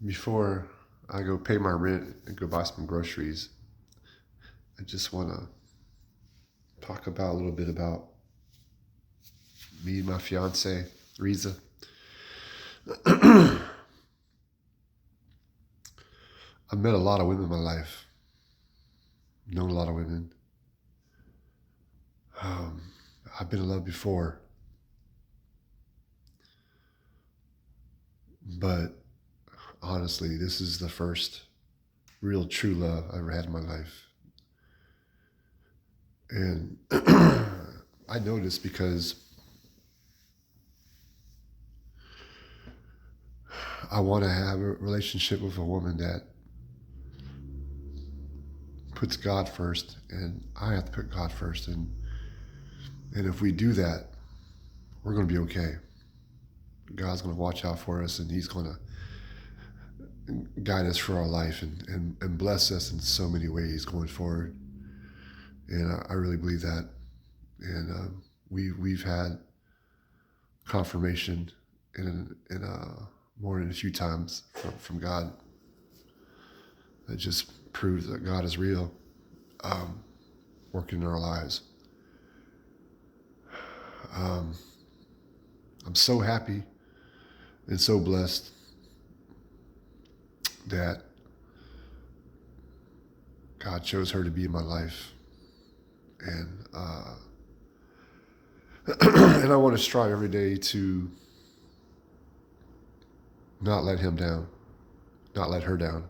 Before I go pay my rent and go buy some groceries, I just want to talk about a little bit about me and my fiance, Riza. I've met a lot of women in my life, known a lot of women. Um, I've been in love before, but honestly, this is the first real true love I ever had in my life. And I know this because I want to have a relationship with a woman that puts God first, and I have to put God first. And if we do that, we're going to be okay. God's going to watch out for us, and He's going to guide us for our life and bless us in so many ways going forward. And I really believe that. And we've had confirmation in more than a few times from God that just proves that God is real, working in our lives. I'm so happy and so blessed that God chose her to be in my life, and and I want to strive every day to not let him down, not let her down,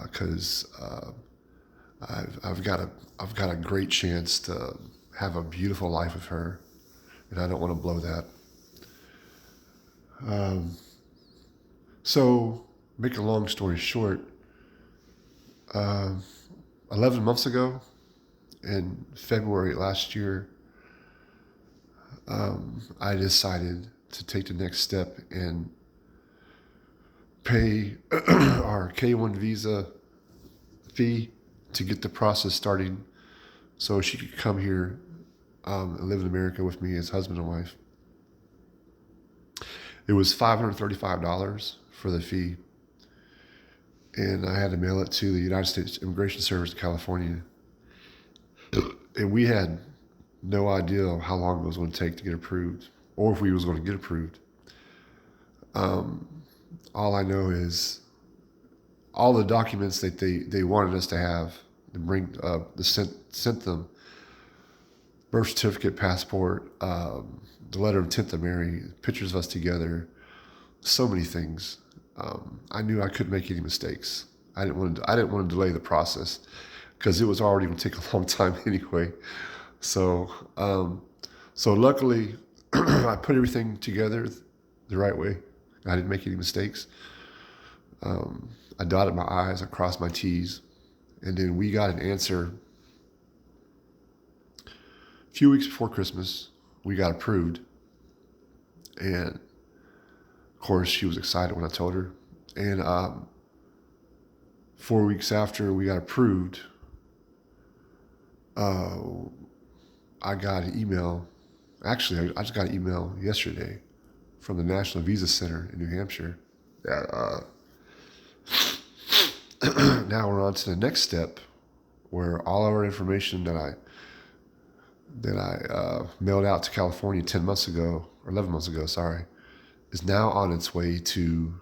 because I've got a great chance to have a beautiful life with her, and I don't want to blow that. So, make a long story short, 11 months ago, in February last year, I decided to take the next step and pay our K1 visa fee to get the process starting so she could come here and live in America with me as husband and wife. It was $535 for the fee, and I had to mail it to the United States Immigration Service in California. And we had no idea how long it was going to take to get approved, or if we was going to get approved. All I know is all the documents that they wanted us to have to bring sent them: birth certificate, passport, the letter of intent to marry, pictures of us together, so many things. I knew I couldn't make any mistakes. I didn't want to delay the process because it was already going to take a long time anyway. So so luckily, I put everything together the right way. I didn't make any mistakes. I dotted my I's, I crossed my T's, and then we got an answer a few weeks before Christmas. We got approved, and of course she was excited when I told her. And 4 weeks after we got approved, uh, I got an email. Actually, I just got an email yesterday from the National Visa Center in New Hampshire that now we're on to the next step, where all of our information that I mailed out to California 10 months ago, or 11 months ago, sorry, is now on its way to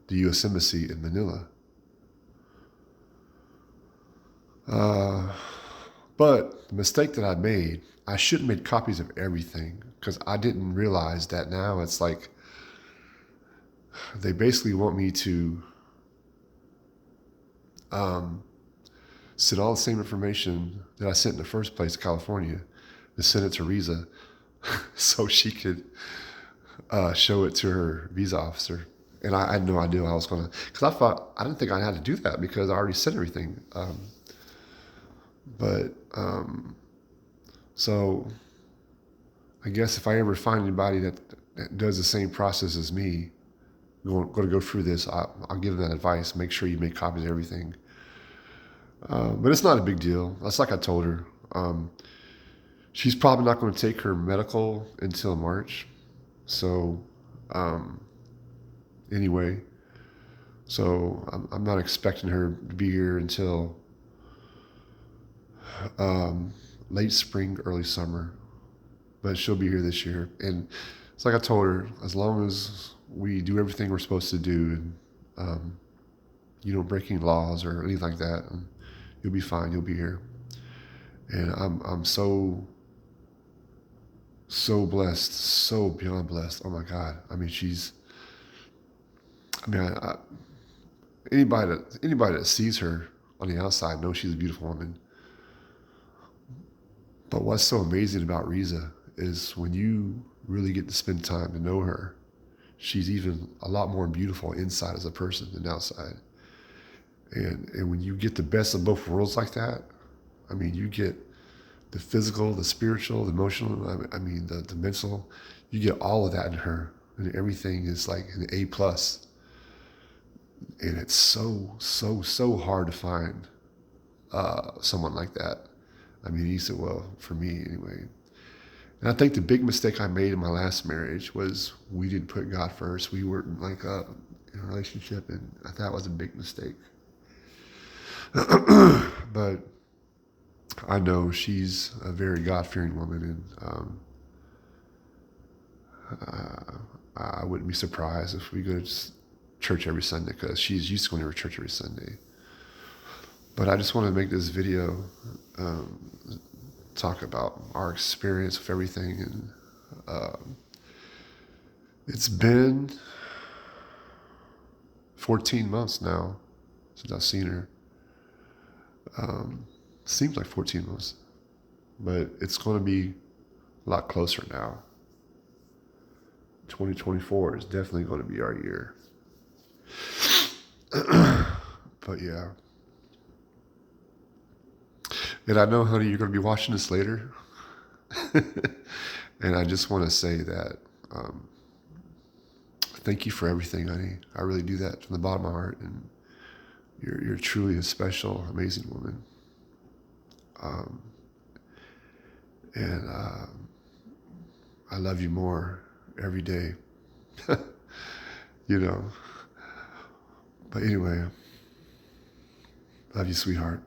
the U.S. Embassy in Manila. But the mistake that I made, I should have made copies of everything because I didn't realize that now it's like they basically want me to send all the same information that I sent in the first place to California, to send it to Riza so she could show it to her visa officer. And I had no idea how I was going to, because I didn't think I had to do that because I already sent everything. But so I guess if I ever find anybody that does the same process as me, going to go through this, I'll give them that advice. Make sure you make copies of everything. But it's not a big deal. That's like I told her. She's probably not going to take her medical until March. So anyway. So I'm not expecting her to be here until late spring, early summer. But she'll be here this year. And it's like I told her, as long as we do everything we're supposed to do and you don't break any laws or anything like that, and you'll be fine. You'll be here. And I'm so blessed, so beyond blessed. Oh my God. I mean, anybody that sees her on the outside knows she's a beautiful woman. But what's so amazing about Riza is when you really get to spend time to know her, she's even a lot more beautiful inside as a person than outside. And when you get the best of both worlds like that, I mean, you get the physical, the spiritual, the emotional, I mean, the mental, you get all of that in her. And everything is like an A plus. And it's so hard to find someone like that. I mean, he said, well, for me anyway. And I think the big mistake I made in my last marriage was we didn't put God first. We weren't like in a relationship, and I thought it was a big mistake. But I know she's a very God-fearing woman, and I wouldn't be surprised if we go to church every Sunday because she's used to going to her church every Sunday. But I just want to make this video talk about our experience with everything, and it's been 14 months now since I've seen her. Seems like 14 months, but it's going to be a lot closer now. 2024 is definitely going to be our year. But yeah. And I know, honey, you're going to be watching this later. And I just want to say that thank you for everything, honey. I really do that from the bottom of my heart. And you're truly a special, amazing woman. And I love you more every day. You know. But anyway, love you, sweetheart.